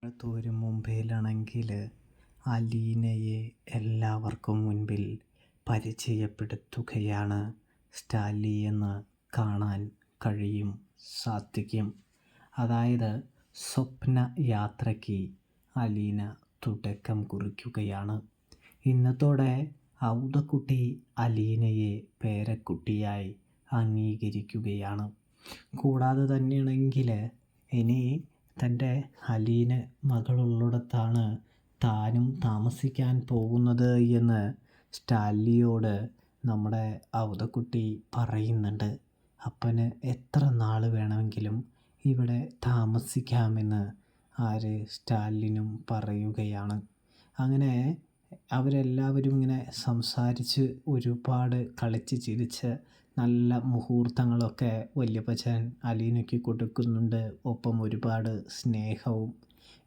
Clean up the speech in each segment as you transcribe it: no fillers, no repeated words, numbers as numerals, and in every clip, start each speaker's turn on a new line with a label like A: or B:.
A: ഒരു മുംബൈയിലാണെങ്കിൽ അലീനയെ എല്ലാവർക്കും മുൻപിൽ പരിചയപ്പെടുത്തുകയാണ് സ്റ്റാലി എന്ന് കാണാൻ സാധിക്കും. അതായത് സ്വപ്ന യാത്രയ്ക്ക് അലീന തുടക്കം കുറിക്കുകയാണ്. ഇന്നത്തോടെ ഔദക്കുട്ടി അലീനയെ പേരക്കുട്ടിയായി അംഗീകരിക്കുകയാണ്. കൂടാതെ തന്നെയാണെങ്കിൽ ഇനി തൻ്റെ അലീന മകളുള്ളിടത്താണ് താനും താമസിക്കാൻ പോകുന്നത് എന്ന് സ്റ്റാലിയോട് നമ്മുടെ ഔദക്കുട്ടി പറയുന്നുണ്ട്. അപ്പന് എത്ര നാൾ വേണമെങ്കിലും ഇവിടെ താമസിക്കാമെന്ന് സ്റ്റാലിനും പറയുകയാണ്. അങ്ങനെ അവരെല്ലാവരും ഇങ്ങനെ സംസാരിച്ച് ഒരുപാട് കളിച്ച് ചിരിച്ച് നല്ല മുഹൂർത്തങ്ങളൊക്കെ വല്യപ്പച്ചൻ അലീനയ്ക്ക് കൊടുക്കുന്നുണ്ട്. ഒപ്പം ഒരുപാട് സ്നേഹവും.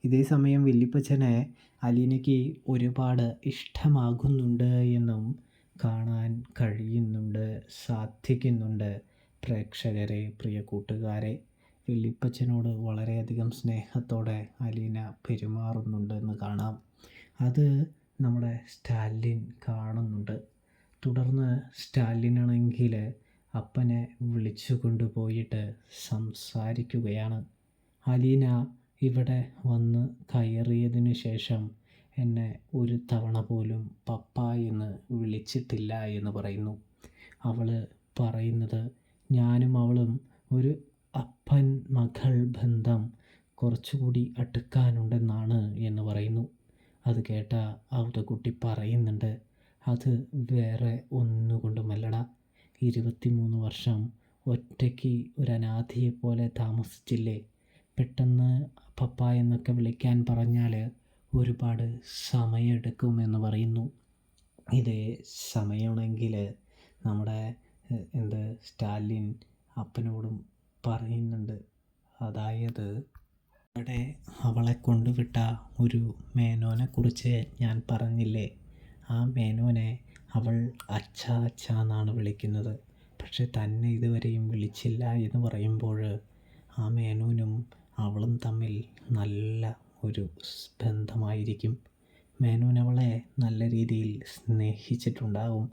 A: ഇതേ സമയം വല്യപ്പച്ചനെ അലീനയ്ക്ക് ഒരുപാട് ഇഷ്ടമാകുന്നുണ്ട് എന്നും കാണാൻ സാധിക്കുന്നുണ്ട്. പ്രേക്ഷകരെ, പ്രിയ കൂട്ടുകാരെ, വല്യപ്പച്ചനോട് വളരെയധികം സ്നേഹത്തോടെ അലീന പെരുമാറുന്നുണ്ടെന്ന് കാണാം. അത് നമ്മുടെ സ്റ്റാലിൻ കാണുന്നുണ്ട്. തുടർന്ന് സ്റ്റാലിനാണെങ്കിൽ അപ്പനെ വിളിച്ചു കൊണ്ടുപോയിട്ട് സംസാരിക്കുകയാണ്. അലീന ഇവിടെ വന്ന് കയറിയതിനു ശേഷം എന്നെ ഒരു തവണ പോലും പപ്പ എന്ന് വിളിച്ചിട്ടില്ല എന്ന് പറയുന്നു. അവൾ പറയുന്നത് ഞാനും അവളും ഒരു അപ്പൻ മകൾ ബന്ധം കുറച്ചുകൂടി അടുക്കാനുണ്ടെന്നാണ് എന്ന് പറയുന്നു. അത് കേട്ട ഔദക്കുട്ടി പറയുന്നുണ്ട്, അത് വേറെ ഒന്നുകൊണ്ടുമല്ലടാ. 23 വർഷം ഒറ്റയ്ക്ക് ഒരു അനാഥയെപ്പോലെ താമസിച്ചില്ലേ. പെട്ടെന്ന് പപ്പ എന്നൊക്കെ വിളിക്കാൻ പറഞ്ഞാൽ ഒരുപാട് സമയമെടുക്കുമെന്ന് പറയുന്നു. ഇതേ സമയമാണെങ്കിൽ നമ്മുടെ സ്റ്റാലിൻ അപ്പനോടും പറയുന്നുണ്ട്. അതായത് അവിടെ അവളെ കൊണ്ടുവിട്ട ഒരു മേനോനെക്കുറിച്ച് ഞാൻ പറഞ്ഞില്ലേ. ആ മേനോനെ അവൾ അച്ഛ അച്ഛ എന്നാണ് വിളിക്കുന്നത്. പക്ഷെ തന്നെ ഇതുവരെയും വിളിച്ചില്ല എന്ന് പറയുമ്പോൾ ആ മേനോനും അവളും തമ്മിൽ നല്ല ഒരു ബന്ധമായിരിക്കും. മേനോൻ അവളെ നല്ല രീതിയിൽ സ്നേഹിച്ചിട്ടുണ്ടാകും,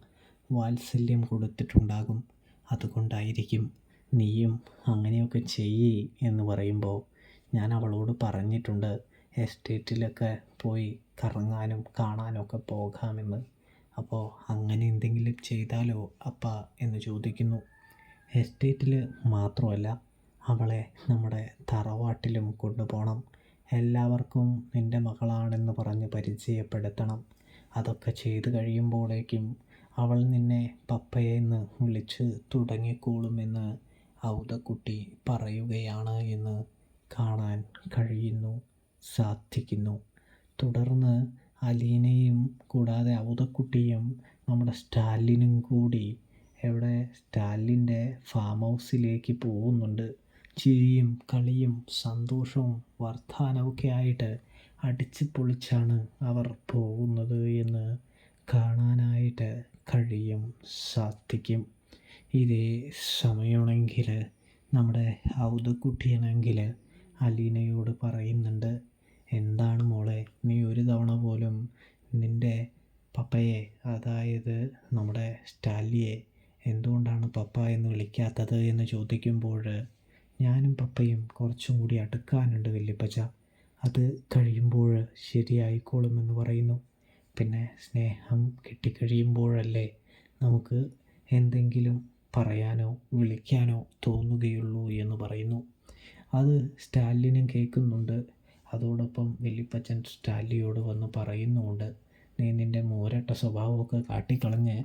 A: വാത്സല്യം കൊടുത്തിട്ടുണ്ടാകും. അതുകൊണ്ടായിരിക്കും നീയും അങ്ങനെയൊക്കെ ചെയ്യ് എന്ന് പറയുമ്പോൾ ഞാൻ അവളോട് പറഞ്ഞിട്ടുണ്ട് എസ്റ്റേറ്റിലൊക്കെ പോയി കറങ്ങാനും കാണാനൊക്കെ പോകാമെന്ന്. അപ്പോൾ അങ്ങനെ എന്തെങ്കിലും ചെയ്താലോ അപ്പ എന്ന് ചോദിക്കുന്നു. എസ്റ്റേറ്റിൽ മാത്രമല്ല, അവളെ നമ്മുടെ തറവാട്ടിലും കൊണ്ടുപോകണം. എല്ലാവർക്കും നിൻ്റെ മകളാണെന്ന് പറഞ്ഞ് പരിചയപ്പെടുത്തണം. അതൊക്കെ ചെയ്ത് കഴിയുമ്പോഴേക്കും അവൾ നിന്നെ പപ്പയെന്ന് വിളിച്ച് തുടങ്ങിക്കോളുമെന്ന് ഔദക്കുട്ടി പറയുകയാണ് എന്ന് കാണാൻ സാധിക്കുന്നു. തുടർന്ന് അലീനയും കൂടാതെ ഔദക്കുട്ടിയും നമ്മുടെ സ്റ്റാലിനും കൂടി സ്റ്റാലിൻ്റെ ഫാം ഹൗസിലേക്ക് പോകുന്നുണ്ട്. ചിരിയും കളിയും സന്തോഷവും വർത്തമാനമൊക്കെ ആയിട്ട് അടിച്ച് പൊളിച്ചാണ് അവർ പോകുന്നത് എന്ന് കാണാനായിട്ട് സാധിക്കും. ഇതേ സമയമാണെങ്കിൽ നമ്മുടെ ഔദക്കുട്ടിയാണെങ്കിൽ അലീനയോട് പറയുന്നുണ്ട്, എന്താണ് മോളെ നീ ഒരു തവണ പോലും നിൻ്റെ പപ്പയെ, അതായത് നമ്മുടെ സ്റ്റാലിയെ എന്തുകൊണ്ടാണ് പപ്പ എന്ന് വിളിക്കാത്തത് എന്ന് ചോദിക്കുമ്പോൾ ഞാനും പപ്പയും കുറച്ചും കൂടി അടുക്കാനുണ്ട് വല്യപ്പച്ച, അത് കഴിയുമ്പോൾ ശരിയായിക്കോളുമെന്ന് പറയുന്നു. പിന്നെ സ്നേഹം കിട്ടിക്കഴിയുമ്പോഴല്ലേ നമുക്ക് എന്തെങ്കിലും പറയാനോ വിളിക്കാനോ തോന്നുകയുള്ളൂ എന്ന് പറയുന്നു. അത് സ്റ്റാലിനും കേൾക്കുന്നുണ്ട്. അതോടൊപ്പം വല്യപ്പച്ചൻ സ്റ്റാലിയോട് വന്ന് പറയുന്നുമുണ്ട്, നീ നിൻ്റെ മൂരട്ട സ്വഭാവമൊക്കെ കാട്ടിക്കളഞ്ഞ്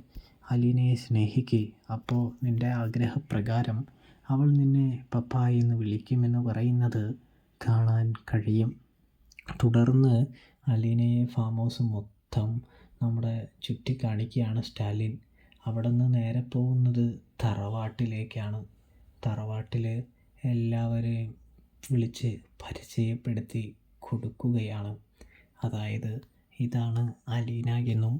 A: അലീനയെ സ്നേഹിക്കുക. അപ്പോൾ നിൻ്റെ ആഗ്രഹപ്രകാരം അവൾ നിന്നെ പപ്പ എന്ന് വിളിക്കുമെന്ന് പറയുന്നത് കാണാൻ കഴിയും. തുടർന്ന് അലീനയെ ഫാം ഹൗസ് മൊത്തം നമ്മുടെ ചുറ്റിക്കാണിക്കുകയാണ് സ്റ്റാലിൻ. അവിടെ നിന്ന് നേരെ പോകുന്നത് തറവാട്ടിലേക്കാണ്. തറവാട്ടിൽ എല്ലാവരെയും വിളിച്ച് പരിചയപ്പെടുത്തി കൊടുക്കുകയാണ്. അതായത് ഇതാണ് അലീന എന്നും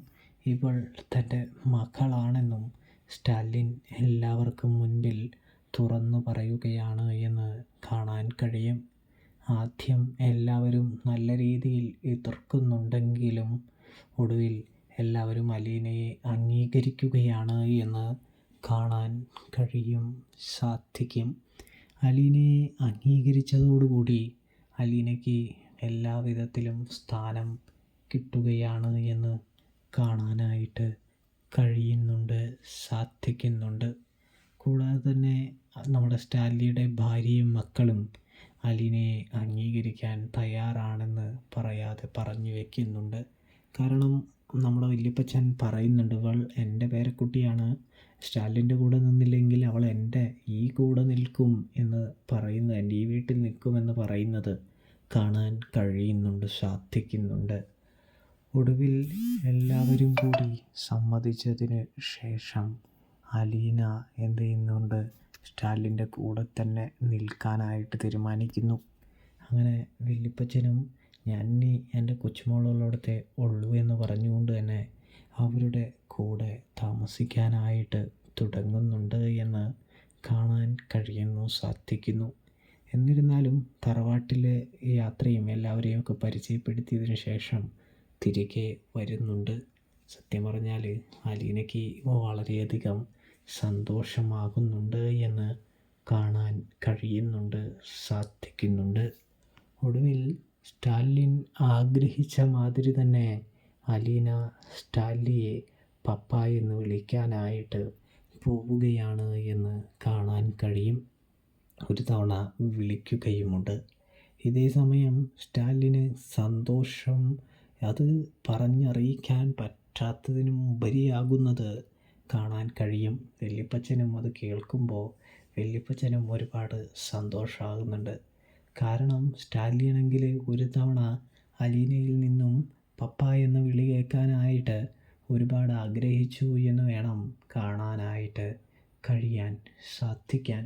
A: ഇവൾ തൻ്റെ മകളാണെന്നും സ്റ്റാലിൻ എല്ലാവർക്കും മുൻപിൽ തുറന്നു പറയുകയാണ് എന്ന് കാണാൻ കഴിയും. ആദ്യം എല്ലാവരും നല്ല രീതിയിൽ എതിർക്കുന്നുണ്ടെങ്കിലും ഒടുവിൽ എല്ലാവരും അലീനയെ അംഗീകരിക്കുകയാണ് എന്ന് കാണാൻ സാധിക്കും. അലീനയെ അംഗീകരിച്ചതോടുകൂടി അലീനയ്ക്ക് എല്ലാവിധത്തിലും സ്ഥാനം കിട്ടുകയാണ് എന്ന് കാണാനായിട്ട് സാധിക്കുന്നുണ്ട്. കൂടാതെ തന്നെ നമ്മുടെ സ്റ്റാൻലിയുടെ ഭാര്യയും മക്കളും അലീനയെ അംഗീകരിക്കാൻ തയ്യാറാണെന്ന് പറയാതെ പറഞ്ഞു വയ്ക്കുന്നുണ്ട്. കാരണം നമ്മുടെ വല്യപ്പച്ചൻ പറയുന്നുണ്ട്, ഇവൾ എൻ്റെ പേരക്കുട്ടിയാണ്, സ്റ്റാലിൻ്റെ കൂടെ നിന്നില്ലെങ്കിൽ അവൾ എൻ്റെ ഈ കൂടെ നിൽക്കും എന്ന് പറയുന്നത്, എൻ്റെ ഈ വീട്ടിൽ നിൽക്കുമെന്ന് പറയുന്നത് കാണാൻ സാധിക്കുന്നുണ്ട്. ഒടുവിൽ എല്ലാവരും കൂടി സമ്മതിച്ചതിന് ശേഷം അലീന എന്ത് ചെയ്യുന്നുണ്ട്, സ്റ്റാലിൻ്റെ കൂടെ തന്നെ നിൽക്കാനായിട്ട് തീരുമാനിക്കുന്നു. അങ്ങനെ വല്യപ്പച്ചനും ഞാൻ ഇനി എൻ്റെ കൊച്ചുമോളുള്ളടത്തെ ഉള്ളൂ എന്ന് പറഞ്ഞുകൊണ്ട് തന്നെ അവരുടെ കൂടെ താമസിക്കാനായിട്ട് തുടങ്ങുന്നുണ്ട് എന്ന് കാണാൻ സാധിക്കുന്നു. എന്നിരുന്നാലും തറവാട്ടിലെ യാത്രയും എല്ലാവരെയും ഒക്കെ പരിചയപ്പെടുത്തിയതിനു ശേഷം തിരികെ വരുന്നുണ്ട്. സത്യം പറഞ്ഞാൽ അലീനയ്ക്ക് വളരെയധികം സന്തോഷമാകുന്നുണ്ട് എന്ന് കാണാൻ സാധിക്കുന്നുണ്ട്. ഒടുവിൽ സ്റ്റാലിൻ ആഗ്രഹിച്ച മാതിരി തന്നെ അലീന സ്റ്റാലിയെ പപ്പ എന്ന് വിളിക്കാനായിട്ട് പോവുകയാണ് എന്ന് കാണാൻ കഴിയും. ഒരു തവണ വിളിക്കുകയുമുണ്ട്. ഇതേ സമയം സ്റ്റാലിന് സന്തോഷം അത് പറഞ്ഞറിയിക്കാൻ പറ്റാത്തതിനും ഉപരിയാകുന്നത് കാണാൻ കഴിയും. വല്യപ്പച്ചനും അത് കേൾക്കുമ്പോൾ വല്യപ്പച്ചനും ഒരുപാട് സന്തോഷമാകുന്നുണ്ട്. കാരണം സ്റ്റാലിനാണെങ്കിൽ ഒരു തവണ അലീനയിൽ നിന്നും പപ്പ എന്ന വിളി കേൾക്കാനായിട്ട് ഒരുപാട് ആഗ്രഹിച്ചു എന്ന് വേണം കാണാനായിട്ട് സാധിക്കാൻ.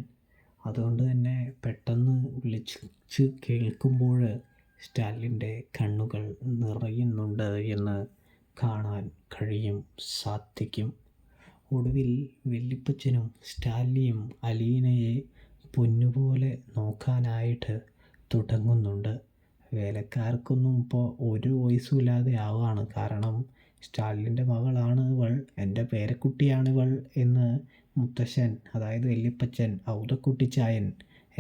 A: അതുകൊണ്ട് തന്നെ പെട്ടെന്ന് വിളിച്ച് കേൾക്കുമ്പോൾ സ്റ്റാലിൻ്റെ കണ്ണുകൾ നിറയുന്നുണ്ട് എന്ന് കാണാൻ സാധിക്കും. ഒടുവിൽ വല്യപ്പച്ചനും സ്റ്റാലിയും അലീനയെ പൊന്നുപോലെ നോക്കാനായിട്ട് തുടങ്ങുന്നുണ്ട്. വേലക്കാർക്കൊന്നും ഇപ്പോൾ ഒരു വയസ്സും ഇല്ലാതെ ആവുകയാണ്. കാരണം സ്റ്റാലിൻ്റെ മകളാണ് ഇവൾ, എൻ്റെ പേരക്കുട്ടിയാണിവൾ എന്ന് മുത്തശ്ശൻ, അതായത് വല്യപ്പച്ചൻ ഔതക്കുട്ടിച്ചായൻ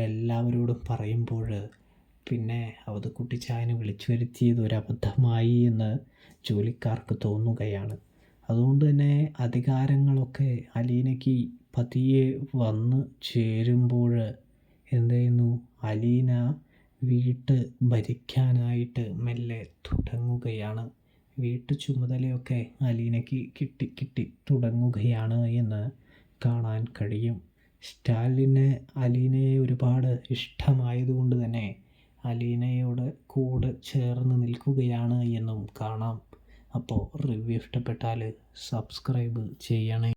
A: എല്ലാവരോടും പറയുമ്പോൾ പിന്നെ ഔതക്കുട്ടിച്ചായനെ വിളിച്ചു വരുത്തിയത് ഒരു അബദ്ധമായി എന്ന് ജോലിക്കാർക്ക് തോന്നുകയാണ്. അതുകൊണ്ട് തന്നെ അധികാരങ്ങളൊക്കെ അലീനയ്ക്ക് പതിയെ വന്ന് ചേരുമ്പോൾ എന്ത് ചെയ്യുന്നു, അലീന വീട്ട് ഭരിക്കാനായിട്ട് മെല്ലെ തുടങ്ങുകയാണ്. വീട്ടു ചുമതലയൊക്കെ അലീനയ്ക്ക് കിട്ടി തുടങ്ങുകയാണ് എന്ന് കാണാൻ കഴിയും. സ്റ്റാലിന് അലീനയെ ഒരുപാട് ഇഷ്ടമായതുകൊണ്ട് തന്നെ അലീനയോട് കൂടെ ചേർന്ന് നിൽക്കുകയാണ് എന്നും കാണാം. അപ്പോൾ റിവ്യൂ ഇഷ്ടപ്പെട്ടാൽ സബ്സ്ക്രൈബ് ചെയ്യണേ.